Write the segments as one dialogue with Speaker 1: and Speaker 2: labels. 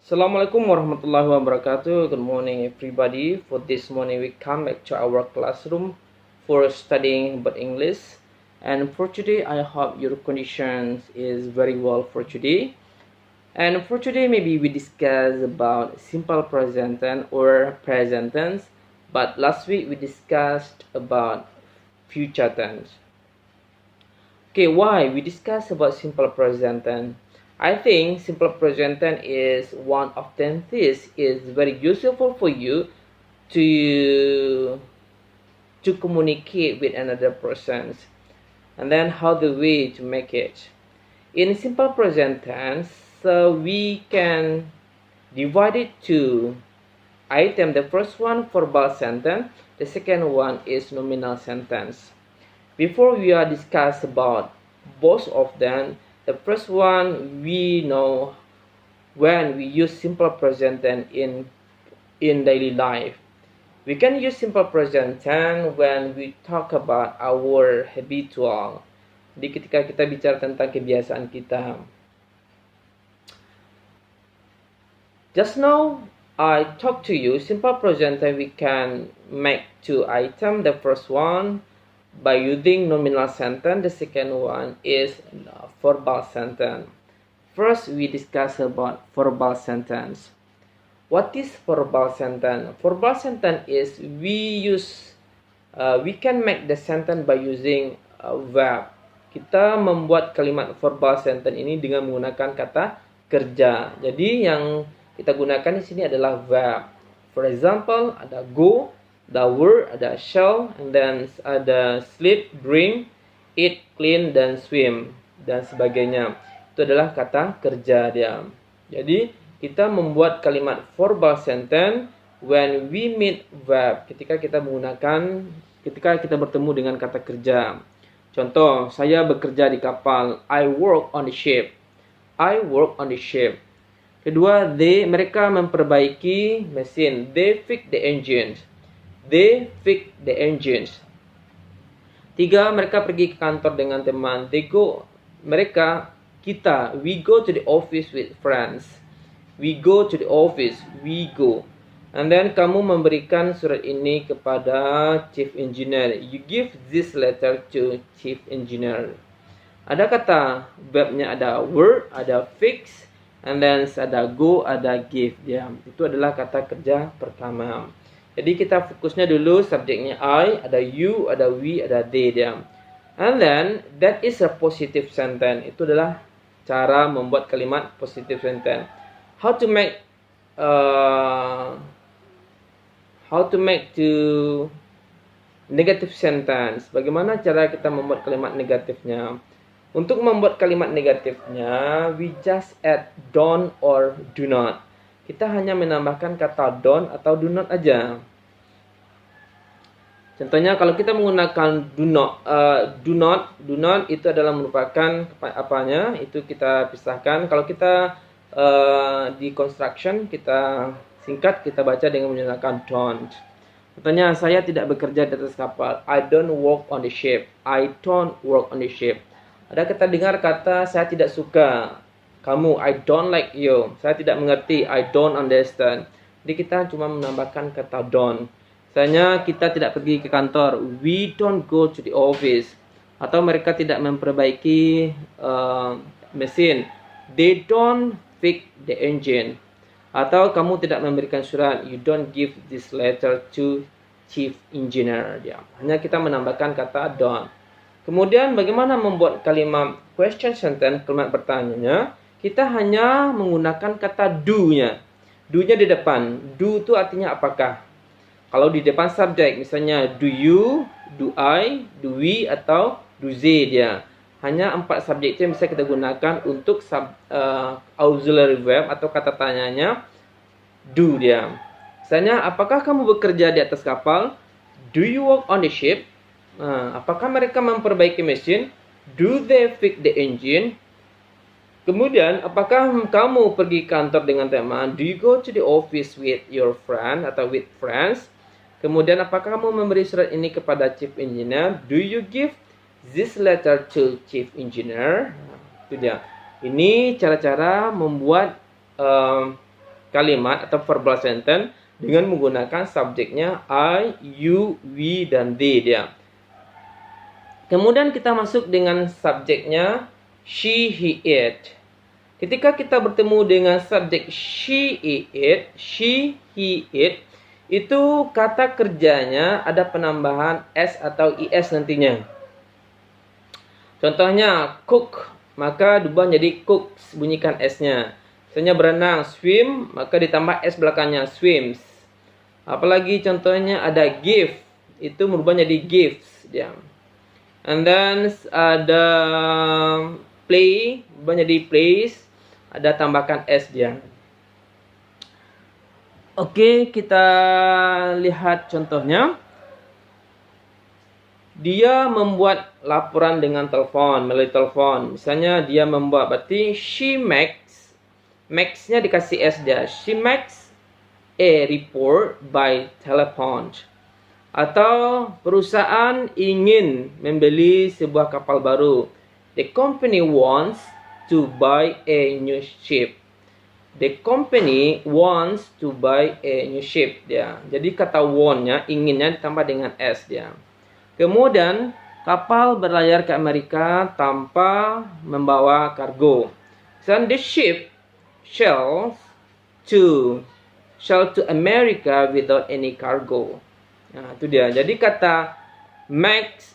Speaker 1: Assalamualaikum warahmatullahi wabarakatuh. Good morning, everybody. For this morning, we come back to our classroom for studying about English. And for today, I hope your conditions is very well for today. And for today, maybe we discuss about simple present tense or present tense. But last week we discussed about future tense. Okay, why we discuss about simple present tense? I think simple present tense is one of them. This is very useful for you to communicate with another person, and then how the way to make it. In simple present tense, so we can divide it to item. The first one verbal sentence, the second one is nominal sentence. Before we are discuss about both of them, the first one we know when we use simple present tense in daily life. We can use simple present tense when we talk about our habitual. Jadi ketika kita bicara tentang kebiasaan kita. Just now I talked to you simple present tense we can make two items. The first one by using nominal sentence. The second one is verbal sentence. First, we discuss about verbal sentence. What is verbal sentence? Verbal sentence is we can make the sentence by using verb. Kita membuat kalimat verbal sentence ini dengan menggunakan kata kerja. Jadi yang kita gunakan di sini adalah verb. For example, ada go, the word, ada shall, and then ada sleep, drink, eat, clean, dan swim, dan sebagainya. Itu adalah kata kerja dia. Jadi, kita membuat kalimat verbal sentence when we meet verb. Ketika kita bertemu dengan kata kerja. Contoh, saya bekerja di kapal. I work on the ship. I work on the ship. Kedua, mereka memperbaiki mesin. They fix the engines. They fix the engines. Tiga, mereka pergi ke kantor dengan teman. We go to the office with friends. We go to the office. We go. And then kamu memberikan surat ini kepada chief engineer. You give this letter to chief engineer. Ada kata verbnya, ada word, ada fix, and then ada go, ada give. Ya, itu adalah kata kerja pertama. Jadi kita fokusnya dulu subjeknya I, ada you, ada we, ada they dia. And then that is a positive sentence. Itu adalah cara membuat kalimat positive sentence. How to make to negative sentence. Bagaimana cara kita membuat kalimat negatifnya? Untuk membuat kalimat negatifnya, we just add don't or do not. Kita hanya menambahkan kata don't atau do not aja. Contohnya kalau kita menggunakan do not itu adalah merupakan apanya? Itu kita pisahkan. Kalau kita di construction kita singkat, kita baca dengan menggunakan don't. Contohnya, saya tidak bekerja di atas kapal. I don't work on the ship. I don't work on the ship. Ada kita dengar kata saya tidak suka kamu, I don't like you. Saya tidak mengerti, I don't understand. Jadi kita cuma menambahkan kata don't. Misalnya kita tidak pergi ke kantor, we don't go to the office. Atau mereka tidak memperbaiki mesin, they don't fix the engine. Atau kamu tidak memberikan surat, you don't give this letter to chief engineer. Ya, hanya kita menambahkan kata don't. Kemudian bagaimana membuat kalimat question sentence, kalimat pertanyaannya? Kita hanya menggunakan kata do-nya. Do-nya di depan. Do itu artinya apakah? Kalau di depan subjek, misalnya do you, do I, do we, atau do they dia. Hanya 4 subjek itu yang bisa kita gunakan untuk auxiliary verb atau kata tanyanya do dia. Misalnya, apakah kamu bekerja di atas kapal? Do you work on the ship? Apakah mereka memperbaiki mesin? Do they fix the engine? Kemudian, apakah kamu pergi kantor dengan teman? Do you go to the office with your friend atau with friends? Kemudian, apakah kamu memberi surat ini kepada chief engineer? Do you give this letter to chief engineer? Itu dia. Ini cara-cara membuat kalimat atau verbal sentence dengan menggunakan subjeknya I, you, we, dan they dia. Kemudian kita masuk dengan subjeknya she, he, it. Ketika kita bertemu dengan subjek she, he, it, itu kata kerjanya ada penambahan s atau is nantinya. Contohnya cook, maka diubah jadi cooks, bunyikan s-nya. Misalnya berenang, swim, maka ditambah s belakangnya, swims. Apalagi contohnya ada give, itu merubah jadi gifts dia. And then ada play, berubah jadi plays, ada tambahkan s dia. Oke, kita lihat contohnya. Dia membuat laporan dengan telepon, melalui telepon. Misalnya dia membuat, berarti she makes, makes-nya dikasih s dia. She makes a report by telephone. Atau perusahaan ingin membeli sebuah kapal baru. The company wants to buy a new ship. The company wants to buy a new ship dia. Jadi kata want-nya, inginnya ditambah dengan s dia. Kemudian kapal berlayar ke Amerika tanpa membawa kargo. So the ship sails to America without any cargo. Nah, itu dia. Jadi kata makes,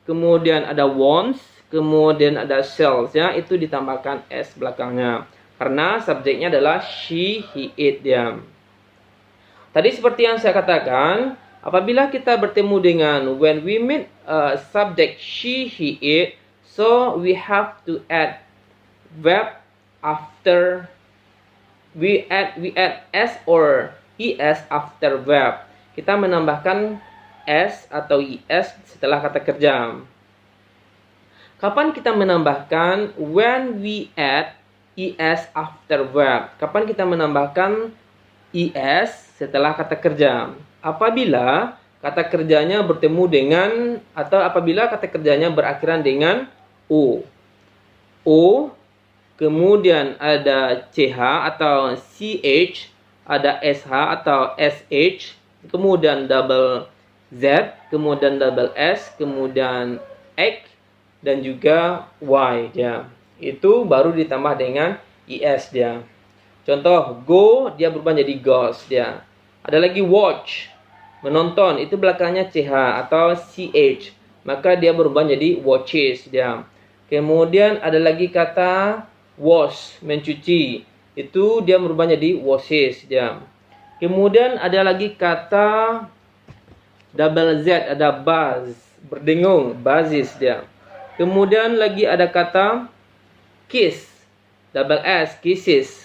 Speaker 1: kemudian ada wants, kemudian ada sails ya, itu ditambahkan s belakangnya. Karena subjeknya adalah she, he, it dia. Tadi seperti yang saya katakan, apabila kita bertemu dengan when we meet subject she, he, it, so we have to add verb after, we add s or es after verb. Kita menambahkan s atau es setelah kata kerja. Kapan kita menambahkan when we add es after verb? Kapan kita menambahkan es setelah kata kerja? Apabila kata kerjanya bertemu dengan, atau apabila kata kerjanya berakhiran dengan o. O, kemudian ada ch atau ch, ada sh atau sh, kemudian double z, kemudian double s, kemudian x, dan juga y ya. Itu baru ditambah dengan is dia. Contoh, go, dia berubah jadi goes dia. Ada lagi watch, menonton, itu belakangnya ch atau ch, maka dia berubah jadi watches dia. Kemudian ada lagi kata wash, mencuci, itu dia berubah jadi washes dia. Kemudian ada lagi kata double z, ada buzz, berdengung, buzzes dia. Kemudian lagi ada kata kiss, double s, kisses.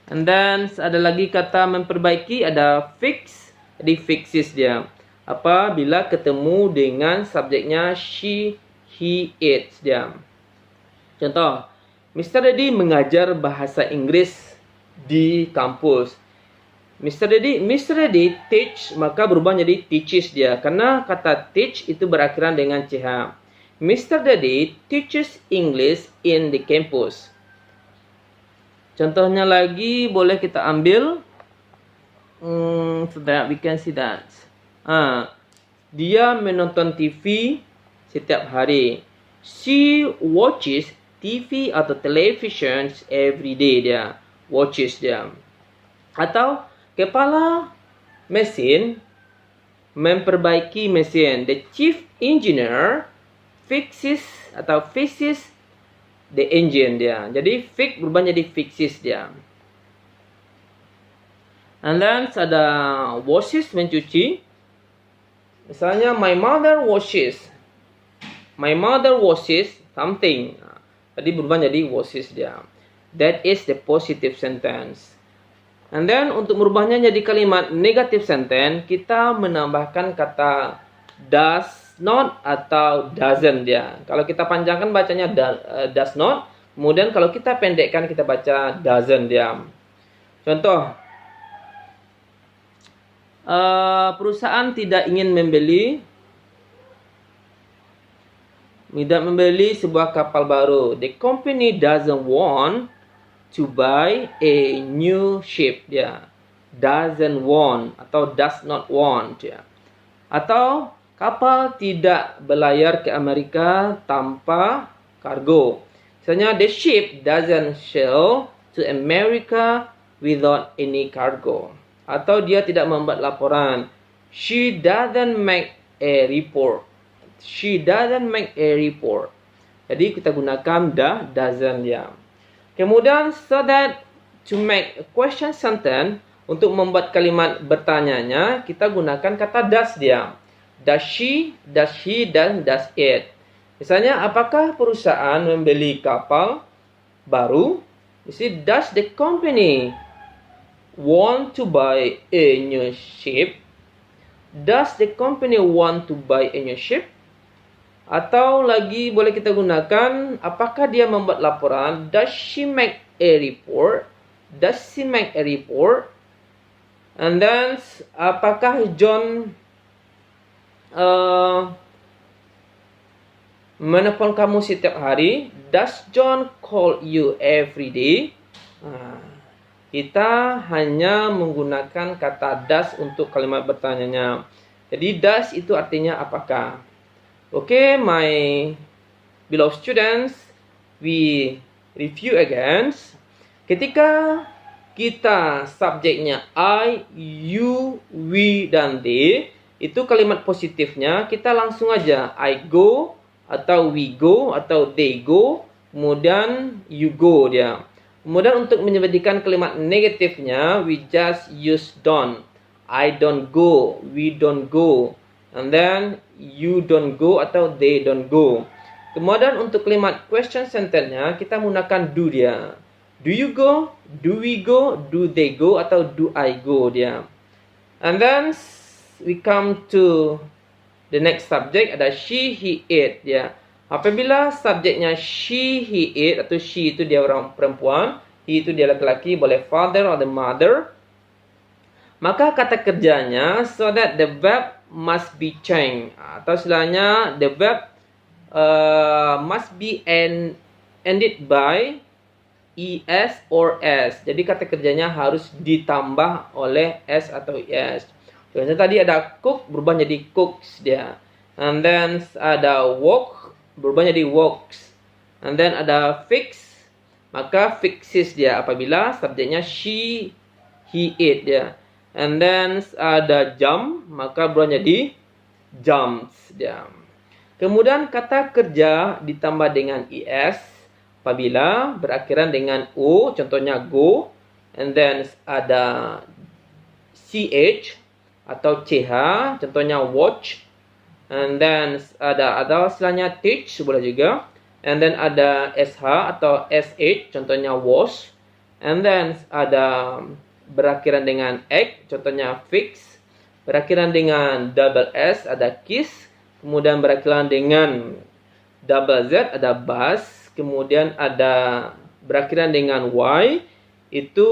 Speaker 1: And then ada lagi kata memperbaiki, ada fix, jadi fixes dia. Apabila ketemu dengan subjeknya she, he, it dia. Contoh, Mr. Daddy mengajar bahasa Inggris di kampus. Mr. Daddy teach, maka berubah jadi teaches dia. Karena kata teach itu berakhiran dengan ch. Mr. Daddy teaches English in the campus. Contohnya lagi boleh kita ambil so that we can see that. Dia menonton TV setiap hari. She watches TV atau television every day dia. Watches dia. Atau kepala mesin memperbaiki mesin. The chief engineer fixes atau fixes the engine dia. Jadi fix berubah jadi fixes dia. And then ada washes, mencuci. Misalnya my mother washes something. Tadi berubah jadi washes dia. That is the positive sentence. And then untuk merubahnya jadi kalimat negative sentence, kita menambahkan kata does not atau doesn't dia. Kalau kita panjangkan bacanya does not. Kemudian kalau kita pendekkan kita baca doesn't dia. Contoh, perusahaan tidak ingin membeli sebuah kapal baru. The company doesn't want to buy a new ship dia. Doesn't want atau does not want ya. Atau kapal tidak berlayar ke Amerika tanpa kargo. Misalnya the ship doesn't sail to America without any cargo. Atau dia tidak membuat laporan. She doesn't make a report. She doesn't make a report. Jadi kita gunakan doesn't ya. Kemudian so that to make a question sentence, untuk membuat kalimat bertanyanya, kita gunakan kata does dia. Does she, does he, dan does it. Misalnya, apakah perusahaan membeli kapal baru? You see, does the company want to buy a new ship? Does the company want to buy a new ship? Atau lagi boleh kita gunakan, apakah dia membuat laporan? Does she make a report? Does she make a report? And then, apakah John menelpon kamu setiap hari? Does John call you every day? Kita hanya menggunakan kata does untuk kalimat bertanyanya. Jadi does itu artinya apakah. Okay, my beloved students, we review again. Ketika kita subjeknya I, you, we, dan they, itu kalimat positifnya kita langsung aja I go, atau we go, atau they go, kemudian you go dia. Kemudian untuk menyebutkan kalimat negatifnya, we just use don't. I don't go, we don't go, and then you don't go atau they don't go. Kemudian untuk kalimat question sentence-nya kita menggunakan do dia. Do you go? Do we go? Do they go? Atau do I go dia. And then we come to the next subject, ada she, he, it dia. Apabila subjeknya she, he, it, atau she itu dia orang perempuan, he itu dia laki-laki, boleh father or the mother. Maka kata kerjanya so that the verb must be changed. Atau istilahnya the verb must be ended by es or s. Jadi kata kerjanya harus ditambah oleh s atau es. Contohnya tadi ada cook berubah jadi cooks dia. And then ada walk berubah jadi walks. And then ada fix, maka fixes dia apabila subjeknya she, he, it dia. And then ada jump, maka berubah jadi jumps dia. Kemudian kata kerja ditambah dengan es apabila berakhiran dengan o, contohnya go, and then ada ch atau ch, contohnya watch, and then ada istilahnya teach boleh juga, and then ada sh atau sh, contohnya was, and then ada berakhiran dengan egg, contohnya fix, berakhiran dengan double s ada kiss, kemudian berakhiran dengan double z ada bus, kemudian ada berakhiran dengan y, itu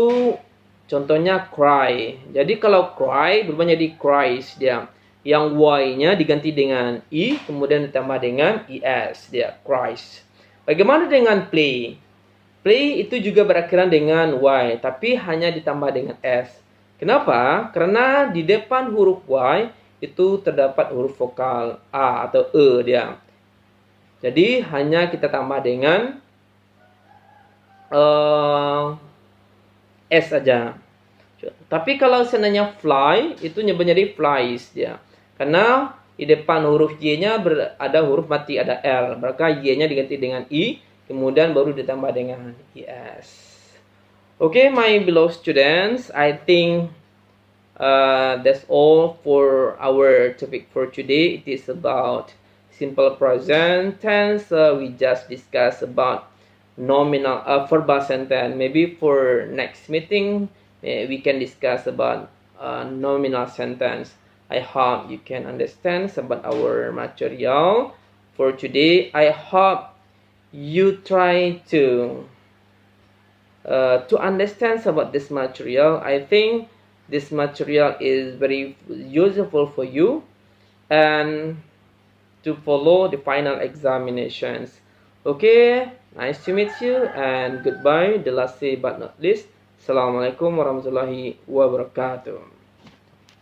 Speaker 1: contohnya cry. Jadi kalau cry berubah jadi cries dia. Yang y-nya diganti dengan i, kemudian ditambah dengan es dia, cries. Bagaimana dengan play? Play itu juga berakhiran dengan y, tapi hanya ditambah dengan s. Kenapa? Karena di depan huruf y itu terdapat huruf vokal a atau e dia. Jadi hanya kita tambah dengan s saja. Tapi kalau sebenarnya fly itu nyebutnya jadi flies dia. Karena di depan huruf y-nya ada huruf mati ada l, maka y-nya diganti dengan i, kemudian baru ditambah dengan es. Okay, my beloved students, I think that's all for our topic for today. It is about simple present tense. We just discussed about nominal verbal sentence. Maybe for next meeting we can discuss about nominal sentence. I hope you can understand about our material for today. I hope you try to understand about this material. I think this material is very useful for you and to follow the final examinations. Okay, Nice to meet you and goodbye. The last but not least, Assalamualaikum warahmatullahi wabarakatuh.